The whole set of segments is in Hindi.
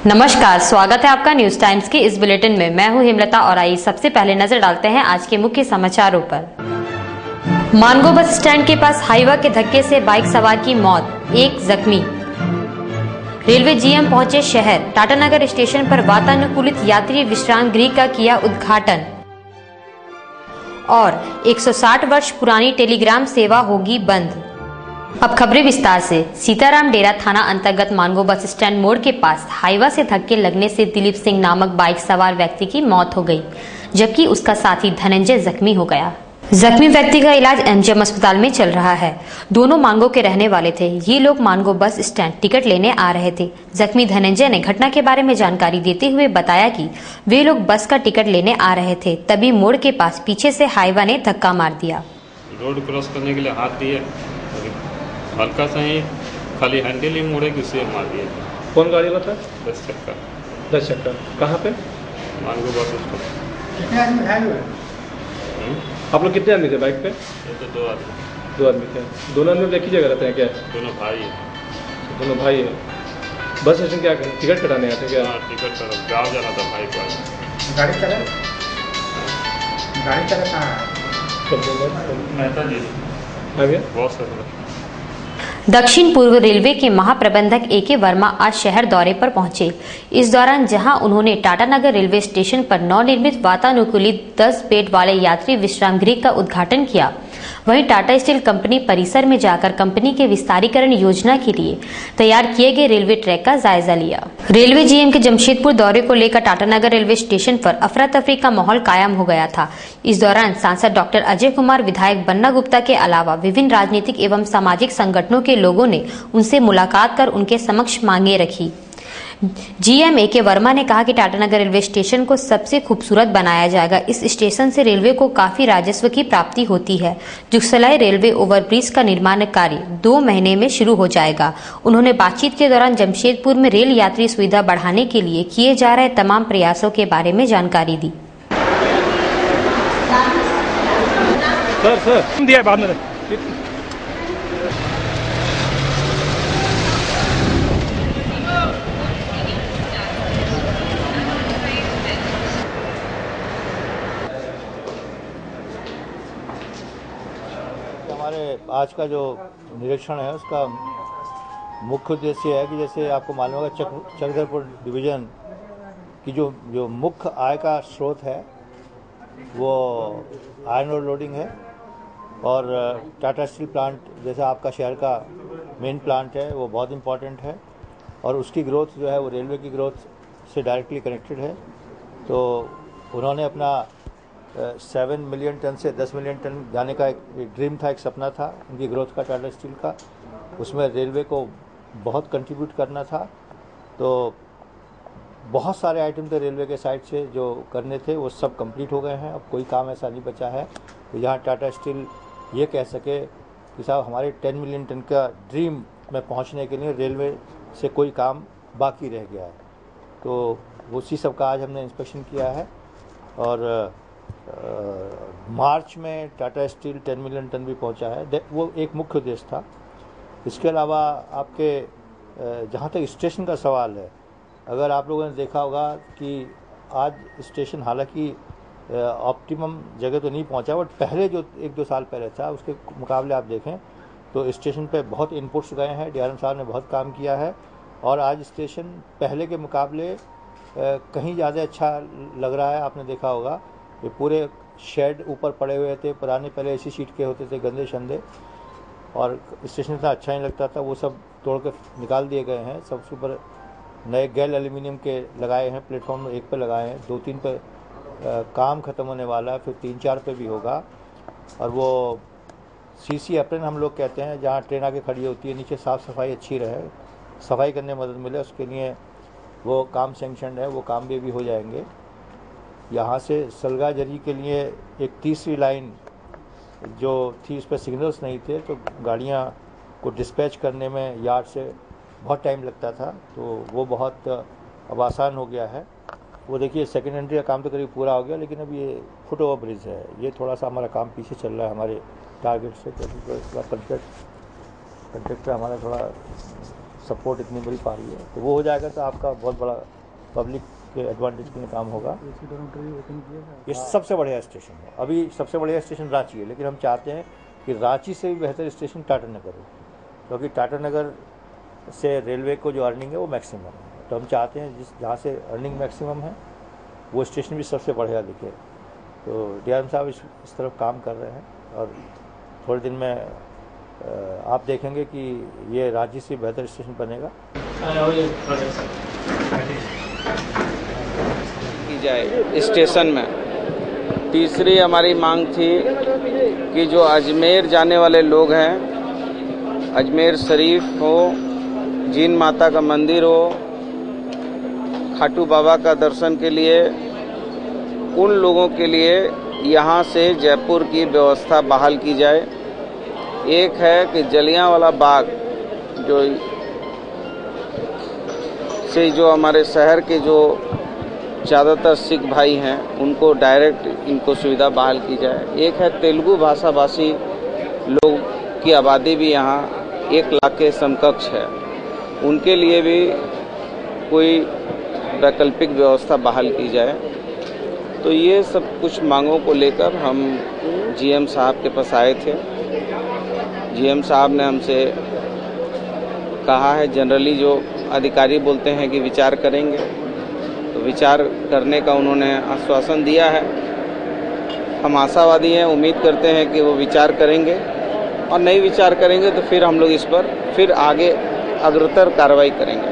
नमस्कार, स्वागत है आपका न्यूज टाइम्स के इस बुलेटिन में। मैं हूं हेमलता और आइए सबसे पहले नजर डालते हैं आज के मुख्य समाचारों पर। मानगो बस स्टैंड के पास हाईवा के धक्के से बाइक सवार की मौत, 1 जख्मी। रेलवे जीएम पहुंचे शहर, टाटानगर स्टेशन पर वातानुकूलित यात्री विश्राम गृह का किया उद्घाटन। और 160 वर्ष पुरानी टेलीग्राम सेवा होगी बंद। अब खबरें विस्तार से। सीताराम डेरा थाना अंतर्गत मानगो बस स्टैंड मोड़ के पास हाईवा से धक्के लगने से दिलीप सिंह नामक बाइक सवार व्यक्ति की मौत हो गई, जबकि उसका साथी धनंजय जख्मी हो गया। जख्मी व्यक्ति का इलाज एमजीएम अस्पताल में चल रहा है। दोनों मांगो के रहने वाले थे। ये लोग मानगो बस स्टैंड टिकट लेने आ रहे थे। जख्मी धनंजय ने घटना के बारे में जानकारी देते हुए बताया कि वे लोग बस का टिकट लेने आ रहे थे, तभी मोड़ के पास पीछे से हाईवा ने धक्का मार दिया। रोड क्रॉस करने के लिए हाथ दिए, हल्का सा ही खाली हैंडल ही मोड़े कि उसे मार दिया। कौन गाड़ी का था? 10 चक्का। 10 चक्का कहाँ पे? Mango bus stop. कितने आदमी घायल हुए? आप लोग कितने आदमी थे बाइक पे? ये तो 2 आदमी। 2 आदमी थे। दोनों आदमी एक ही जगह रहते हैं क्या? दोनों भाई हैं। दोनों भाई हैं। बस स्टेशन क्या करें? टिकट कटाने आते क्या? हाँ, टिकट करो, गाँव जाना था भाई को। गाड़ी चला कहाँ है? मेहता जी बहुत सर। दक्षिण पूर्व रेलवे के महाप्रबंधक एके वर्मा आज शहर दौरे पर पहुंचे। इस दौरान जहां उन्होंने टाटानगर रेलवे स्टेशन पर नवनिर्मित वातानुकूलित 10 बेड वाले यात्री विश्राम गृह का उद्घाटन किया, वहीं टाटा स्टील कंपनी परिसर में जाकर कंपनी के विस्तारीकरण योजना के लिए तैयार किए गए रेलवे ट्रैक का जायजा लिया। रेलवे जीएम के जमशेदपुर दौरे को लेकर टाटानगर रेलवे स्टेशन पर अफरा तफरी का माहौल कायम हो गया था। इस दौरान सांसद डॉक्टर अजय कुमार, विधायक बन्ना गुप्ता के अलावा विभिन्न राजनीतिक एवं सामाजिक संगठनों के लोगों ने उनसे मुलाकात कर उनके समक्ष मांगे रखी। जीएम एके वर्मा ने कहा कि टाटानगर रेलवे स्टेशन को सबसे खूबसूरत बनाया जाएगा। इस स्टेशन से रेलवे को काफी राजस्व की प्राप्ति होती है। जुगसलाई रेलवे ओवरब्रिज का निर्माण कार्य 2 महीने में शुरू हो जाएगा। उन्होंने बातचीत के दौरान जमशेदपुर में रेल यात्री सुविधा बढ़ाने के लिए किए जा रहे तमाम प्रयासों के बारे में जानकारी दी। सर दिया बाद में। हमारे आज का जो निरीक्षण है उसका मुख्य उद्देश्य है कि जैसे आपको मालूम होगा चक्रधरपुर डिवीज़न की जो मुख्य आय का स्रोत है वो आयरन ओर लोडिंग है, और टाटा स्टील प्लांट जैसा आपका शहर का मेन प्लांट है वो बहुत इम्पॉर्टेंट है, और उसकी ग्रोथ जो है वो रेलवे की ग्रोथ से डायरेक्टली कनेक्टेड है। तो उन्होंने अपना 7 मिलियन टन से 10 मिलियन टन जाने का एक ड्रीम था, एक सपना था उनकी ग्रोथ का टाटा स्टील का। उसमें रेलवे को बहुत कंट्रीब्यूट करना था। तो बहुत सारे आइटम थे रेलवे के साइड से जो करने थे, वो सब कंप्लीट हो गए हैं। अब कोई काम ऐसा नहीं बचा है तो जहाँ टाटा स्टील ये कह सके कि साहब हमारे 10 मिलियन टन का ड्रीम में पहुँचने के लिए रेलवे से कोई काम बाकी रह गया है। तो उसी सब का आज हमने इंस्पेक्शन किया है, और मार्च में टाटा स्टील 10 मिलियन टन भी पहुंचा है। वो एक मुख्य उद्देश्य था। इसके अलावा आपके जहां तक स्टेशन का सवाल है, अगर आप लोगों ने देखा होगा कि आज स्टेशन हालांकि ऑप्टिमम जगह तो नहीं पहुंचा, बट पहले जो 1-2 साल पहले था उसके मुकाबले आप देखें तो स्टेशन पे बहुत इनपुट्स गए हैं। डीआरएम साहब ने बहुत काम किया है, और आज स्टेशन पहले के मुकाबले कहीं ज़्यादा अच्छा लग रहा है। आपने देखा होगा ये पूरे शेड ऊपर पड़े हुए थे, पुराने पहले एसी शीट के होते थे गंदे शंदे, और स्टेशन इतना अच्छा नहीं लगता था, वो सब तोड़ के निकाल दिए गए हैं। सबसे ऊपर नए गैल एल्यूमिनियम के लगाए हैं, प्लेटफॉर्म 1 पे लगाए हैं, 2-3 पे काम ख़त्म होने वाला है, फिर 3-4 पे भी होगा। और वो सीसी एप्रन हम लोग कहते हैं, जहाँ ट्रेन आके खड़ी होती है, नीचे साफ़ सफाई अच्छी रहे, सफाई करने में मदद मिले, उसके लिए वो काम सेंक्शनड है, वो काम भी हो जाएंगे। यहाँ से सलगा जरी के लिए एक तीसरी लाइन जो थी उस पर सिग्नल्स नहीं थे, तो गाड़ियाँ को डिस्पैच करने में यार्ड से बहुत टाइम लगता था, तो वो बहुत अब आसान हो गया है। वो देखिए सेकेंड एंट्री का काम तो करीब पूरा हो गया, लेकिन अब ये फुट ओवर ब्रिज है, ये थोड़ा सा हमारा काम पीछे चल रहा है हमारे टारगेट से, क्योंकि कॉन्ट्रैक्टर हमारा थोड़ा सपोर्ट इतनी बड़ी पा रही है, तो वो हो जाएगा तो आपका बहुत बड़ा पब्लिक के एडवांटेज के लिए काम होगा। ये सबसे बढ़िया स्टेशन है। अभी सबसे बढ़िया स्टेशन रांची है, लेकिन हम चाहते हैं कि रांची से भी बेहतर स्टेशन टाटानगर हो, क्योंकि टाटानगर से रेलवे को जो अर्निंग है वो मैक्सिमम है। तो हम चाहते हैं जहाँ से अर्निंग मैक्सिमम है वो स्टेशन भी सबसे बढ़िया दिखे। तो डीआरएम साहब इस तरफ काम कर रहे हैं और थोड़े दिन में आप देखेंगे कि ये रांची से बेहतर स्टेशन बनेगा। की जाए स्टेशन में। तीसरी हमारी मांग थी कि जो अजमेर जाने वाले लोग हैं, अजमेर शरीफ हो, जीन माता का मंदिर हो, खाटू बाबा का दर्शन के लिए, उन लोगों के लिए यहाँ से जयपुर की व्यवस्था बहाल की जाए। एक है कि जलियांवाला बाग जो हमारे शहर के जो ज़्यादातर सिख भाई हैं उनको डायरेक्ट इनको सुविधा बहाल की जाए। एक है तेलुगु भाषा भाषी लोग की आबादी भी यहाँ 1 लाख के समकक्ष है, उनके लिए भी कोई वैकल्पिक व्यवस्था बहाल की जाए। तो ये सब कुछ मांगों को लेकर हम जीएम साहब के पास आए थे। जीएम साहब ने हमसे कहा है, जनरली जो अधिकारी बोलते हैं कि विचार करेंगे, तो विचार करने का उन्होंने आश्वासन दिया है। हम आशावादी हैं, उम्मीद करते हैं कि वो विचार करेंगे और नहीं विचार करेंगे तो फिर हम लोग इस पर फिर आगे अग्रतर कार्रवाई करेंगे।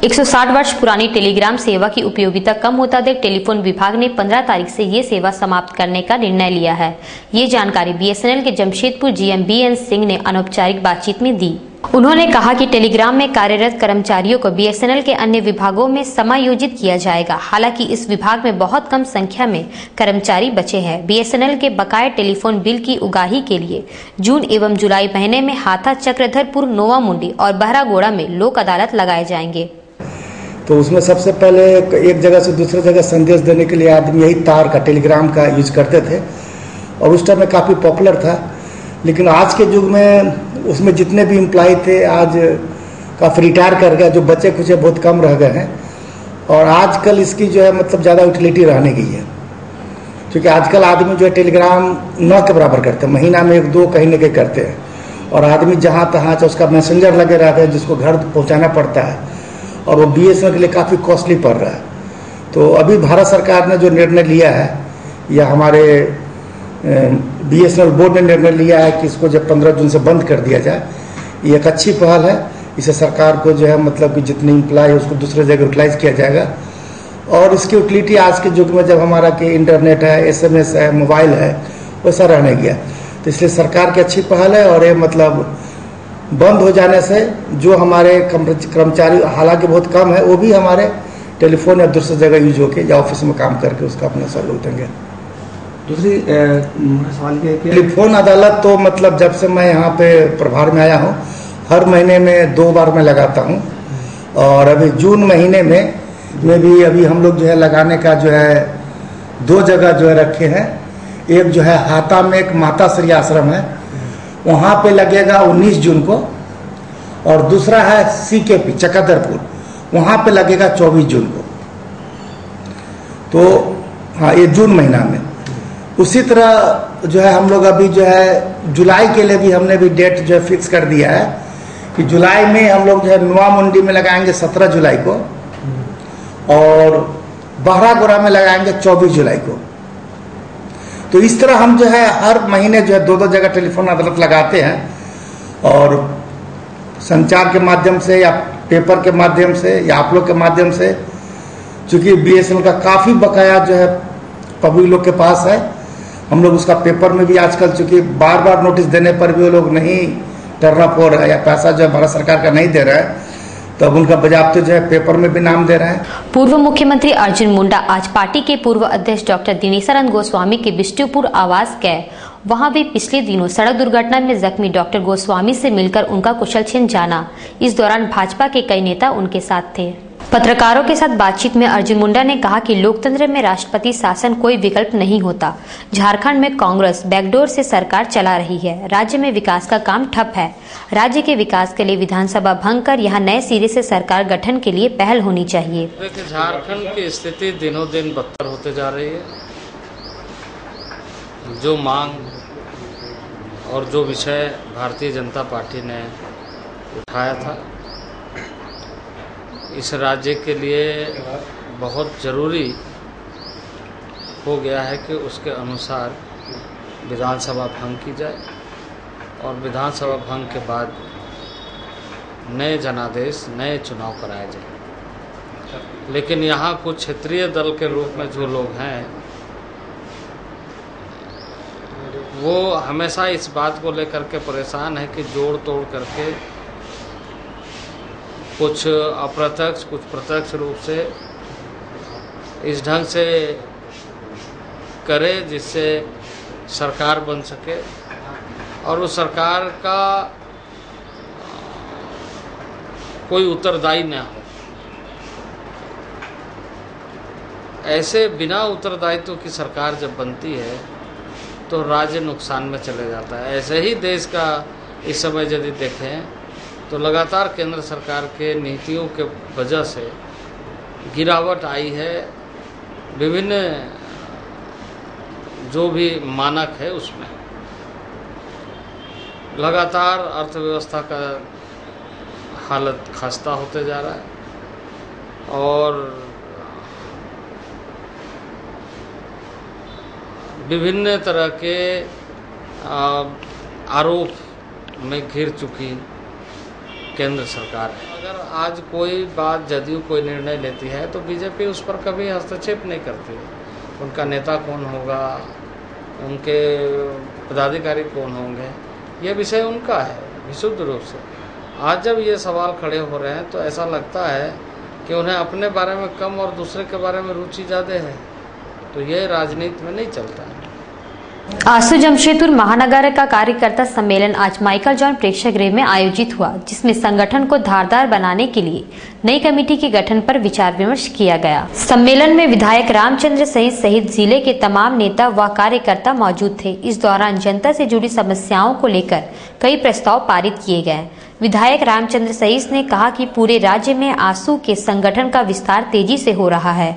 160 वर्ष पुरानी टेलीग्राम सेवा की उपयोगिता कम होता देख टेलीफोन विभाग ने 15 तारीख से ये सेवा समाप्त करने का निर्णय लिया है। ये जानकारी बीएसएनएल के जमशेदपुर जीएम बीएन सिंह ने अनौपचारिक बातचीत में दी। उन्होंने कहा कि टेलीग्राम में कार्यरत कर्मचारियों को बीएसएनएल के अन्य विभागों में समायोजित किया जाएगा। हालांकि इस विभाग में बहुत कम संख्या में कर्मचारी बचे हैं। बीएसएनएल के बकाया टेलीफोन बिल की उगाही के लिए जून एवं जुलाई महीने में हाथा, चक्रधरपुर, नोवा मुंडी और बहरागोड़ा में लोक अदालत लगाए जाएंगे। तो उसमें सबसे पहले एक जगह से दूसरी जगह संदेश देने के लिए आदमी यही तार का, टेलीग्राम का यूज करते थे और उस टाइम में काफ़ी पॉपुलर था। लेकिन आज के युग में उसमें जितने भी एम्प्लॉय थे आज काफ़ी रिटायर कर गए, जो बच्चे कुछ बहुत कम रह गए हैं। और आजकल इसकी जो है मतलब ज़्यादा यूटिलिटी रहने गई है, क्योंकि आजकल आदमी जो है टेलीग्राम 9 के बराबर करते हैं, महीना में 1-2 कहीं न कहीं करते हैं। और आदमी जहाँ तहाँ उसका मैसेंजर लगे रहते हैं जिसको घर पहुँचाना पड़ता है और वो बीएसएनएल के लिए काफ़ी कॉस्टली पड़ रहा है। तो अभी भारत सरकार ने जो निर्णय लिया है या हमारे बीएसएनएल बोर्ड ने निर्णय लिया है कि इसको जब 15 जून से बंद कर दिया जाए, ये एक अच्छी पहल है। इसे सरकार को जो है मतलब कि जितनी इम्प्लॉय है उसको दूसरे जगह यूटिलाइज किया जाएगा। और इसकी यूटिलिटी आज के युग में जब हमारा कि इंटरनेट है, एसएमएस है, मोबाइल है, वैसा रहने गया। तो इसलिए सरकार की अच्छी पहल है। और ये मतलब बंद हो जाने से जो हमारे कर्मचारी हालांकि बहुत कम है, वो भी हमारे टेलीफोन या दूसरी जगह यूज होके या ऑफिस में काम करके उसका अपना सहयोग देंगे। दूसरी सवाल ये कि टेलीफोन अदालत तो मतलब जब से मैं यहाँ पे प्रभार में आया हूँ, हर महीने में 2 बार मैं लगाता हूँ। और अभी जून महीने में भी अभी हम लोग जो है लगाने का जो है 2 जगह जो है रखे हैं। एक जो है हाथा में एक माता श्री आश्रम है, वहाँ पे लगेगा 19 जून को। और दूसरा है सीकेपी चक्रधरपुर, वहाँ पे लगेगा 24 जून को। तो हाँ, ये जून महीना में। उसी तरह जो है हम लोग अभी जो है जुलाई के लिए भी हमने भी डेट जो है फिक्स कर दिया है कि जुलाई में हम लोग जो है नोवा मुंडी में लगाएंगे 17 जुलाई को और बहरागोड़ा में लगाएंगे 24 जुलाई को। तो इस तरह हम जो है हर महीने जो है 2-2 जगह टेलीफोन अदालत लगाते हैं। और संचार के माध्यम से या पेपर के माध्यम से या आप लोग के माध्यम से, चूँकि बीएसएनएल का काफ़ी बकाया जो है पब्लिक लोग के पास है, हम लोग उसका पेपर में भी आजकल चूँकि बार-बार नोटिस देने पर भी वो लोग नहीं टर्न अप हो रहा है या पैसा जो है भारत सरकार का नहीं दे रहा है, तो अब उनका बजाबते जो है पेपर में भी नाम दे रहे हैं। पूर्व मुख्यमंत्री अर्जुन मुंडा आज पार्टी के पूर्व अध्यक्ष डॉक्टर दिनेशानंद गोस्वामी के बिष्टुपुर आवास गए वहां भी पिछले दिनों सड़क दुर्घटना में जख्मी डॉक्टर गोस्वामी से मिलकर उनका कुशलक्षेम जाना। इस दौरान भाजपा के कई नेता उनके साथ थे। पत्रकारों के साथ बातचीत में अर्जुन मुंडा ने कहा कि लोकतंत्र में राष्ट्रपति शासन कोई विकल्प नहीं होता। झारखंड में कांग्रेस बैकडोर से सरकार चला रही है। राज्य में विकास का काम ठप है। राज्य के विकास के लिए विधानसभा भंग कर यहां नए सिरे से सरकार गठन के लिए पहल होनी चाहिए। देखिए, झारखंड की स्थिति दिनों दिन बदतर होते जा रही है। जो मांग और जो विषय भारतीय जनता पार्टी ने उठाया था, इस राज्य के लिए बहुत ज़रूरी हो गया है कि उसके अनुसार विधानसभा भंग की जाए और विधानसभा भंग के बाद नए जनादेश, नए चुनाव कराए जाए। लेकिन यहाँ कुछ क्षेत्रीय दल के रूप में जो लोग हैं, वो हमेशा इस बात को लेकर के परेशान है कि जोड़ तोड़ करके कुछ अप्रत्यक्ष कुछ प्रत्यक्ष रूप से इस ढंग से करे जिससे सरकार बन सके और उस सरकार का कोई उत्तरदायी न हो। ऐसे बिना उत्तरदायित्व की सरकार जब बनती है तो राज्य नुकसान में चले जाता है। ऐसे ही देश का इस समय यदि देखें तो लगातार केंद्र सरकार के नीतियों के वजह से गिरावट आई है। विभिन्न जो भी मानक है उसमें लगातार अर्थव्यवस्था का हालत खस्ता होते जा रहा है और विभिन्न तरह के आरोप में घिर चुकी केंद्र सरकार है। अगर आज कोई बात जदयू कोई निर्णय लेती है तो बीजेपी उस पर कभी हस्तक्षेप नहीं करती। उनका नेता कौन होगा, उनके पदाधिकारी कौन होंगे, ये विषय उनका है विशुद्ध रूप से। आज जब ये सवाल खड़े हो रहे हैं तो ऐसा लगता है कि उन्हें अपने बारे में कम और दूसरे के बारे में रुचि ज़्यादा है। तो ये राजनीति में नहीं चलता है। आसू जमशेदपुर महानगर का कार्यकर्ता सम्मेलन आज माइकल जॉन प्रेक्षागृह में आयोजित हुआ, जिसमें संगठन को धारदार बनाने के लिए नई कमेटी के गठन पर विचार विमर्श किया गया। सम्मेलन में विधायक रामचंद्र सहित जिले के तमाम नेता व कार्यकर्ता मौजूद थे। इस दौरान जनता से जुड़ी समस्याओं को लेकर कई प्रस्ताव पारित किए गए। विधायक रामचंद्र सहीस ने कहा कि पूरे राज्य में आसू के संगठन का विस्तार तेजी से हो रहा है।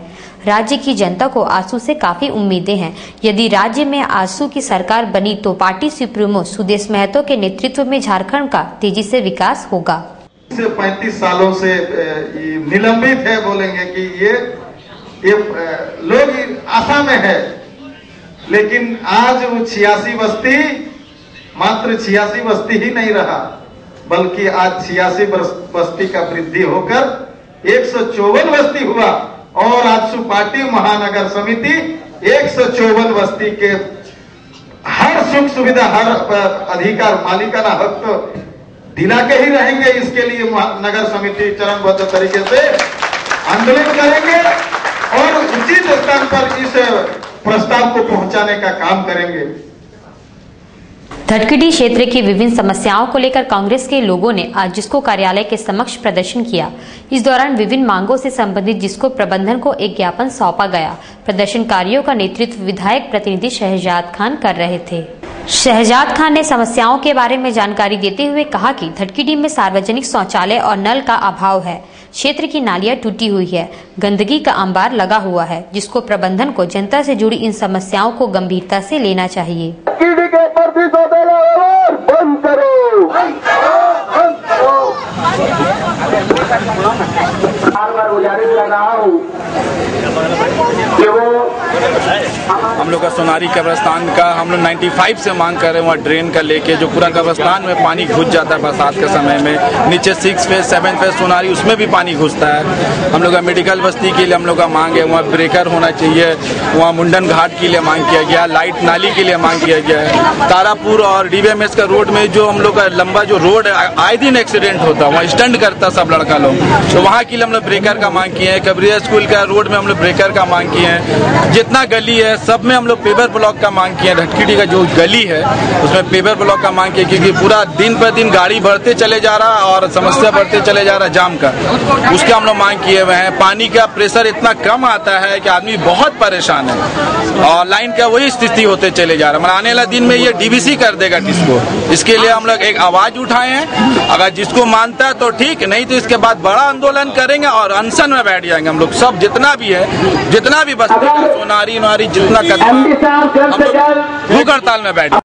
राज्य की जनता को आसू से काफी उम्मीदें हैं। यदि राज्य में आसू की सरकार बनी तो पार्टी सुप्रीमो सुदेश महतो के नेतृत्व में झारखंड का तेजी से विकास होगा। 35 सालों से निलंबित है, बोलेंगे कि ये लोग आशा में है, लेकिन आज वो 86 बस्ती मात्र 86 बस्ती ही नहीं रहा, बल्कि आज 86 बस्ती का वृद्धि होकर 154 बस्ती हुआ और आजसू पार्टी महानगर समिति 154 बस्ती के हर सुख सुविधा, हर अधिकार, मालिकाना हक तो दिला के ही रहेंगे। इसके लिए नगर समिति चरणबद्ध तरीके से आंदोलन करेंगे और उचित स्थान पर इस प्रस्ताव को पहुंचाने का काम करेंगे। धटकेडी क्षेत्र की विभिन्न समस्याओं को लेकर कांग्रेस के लोगों ने आज जिसको कार्यालय के समक्ष प्रदर्शन किया। इस दौरान विभिन्न मांगों से संबंधित जिसको प्रबंधन को एक ज्ञापन सौंपा गया। प्रदर्शनकारियों का नेतृत्व विधायक प्रतिनिधि शहजाद खान कर रहे थे। शहजाद खान ने समस्याओं के बारे में जानकारी देते हुए कहा कि धटकेडी में सार्वजनिक शौचालय और नल का अभाव है। क्षेत्र की नालियां टूटी हुई है, गंदगी का अंबार लगा हुआ है, जिसको प्रबंधन को जनता से जुड़ी इन समस्याओं को गंभीरता से लेना चाहिए। बंद करो, बार गुजारिश कर रहा हूँ कि वो हम लोग का सोनारी कब्रिस्तान का हम लोग 95 से मांग कर रहे हैं, वहाँ ड्रेन का लेके जो पूरा कब्रिस्तान में पानी घुस जाता है बरसात के समय में। नीचे 6 फेज 7 फेज सोनारी उसमें भी पानी घुसता है। हम लोग का मेडिकल बस्ती के लिए हम लोग का मांग है, वहाँ ब्रेकर होना चाहिए। वहाँ मुंडन घाट के लिए मांग किया गया, लाइट नाली के लिए मांग किया गया है। तारापुर और DVMS का रोड में जो हम लोग का लंबा जो रोड है, आए दिन एक्सीडेंट होता है, वहाँ स्टंट करता था सब लड़का लोग। तो वहाँ के लिए हम लोग ब्रेकर का मांग किए हैं। कबरिया स्कूल का रोड में हम लोग ब्रेकर का मांग किए हैं। जितना गली है सब में हम लोग पेवर ब्लॉक का मांग किए हैं। ढटकीडी का जो गली है उसमें पेवर ब्लॉक का मांग किया, क्योंकि पूरा दिन पर दिन गाड़ी बढ़ते चले जा रहा और समस्या बढ़ते चले जा रहा जाम का, उसके हम लोग मांग किए हुए हैं। पानी का प्रेशर इतना कम आता है कि आदमी बहुत परेशान है और लाइन का वही स्थिति होते चले जा रहा है। आने वाला दिन में ये डीवीसी कर देगा किसको। इसके लिए हम लोग एक आवाज उठाए हैं, अगर जिसको मानता है तो ठीक, नहीं तो इसके बाद बड़ा आंदोलन करेंगे और अनशन में बैठ जाएंगे हम लोग सब, जितना भी है, जितना भी बस्ती सोनारी जितना कदम हम लोग भूख हड़ताल में बैठ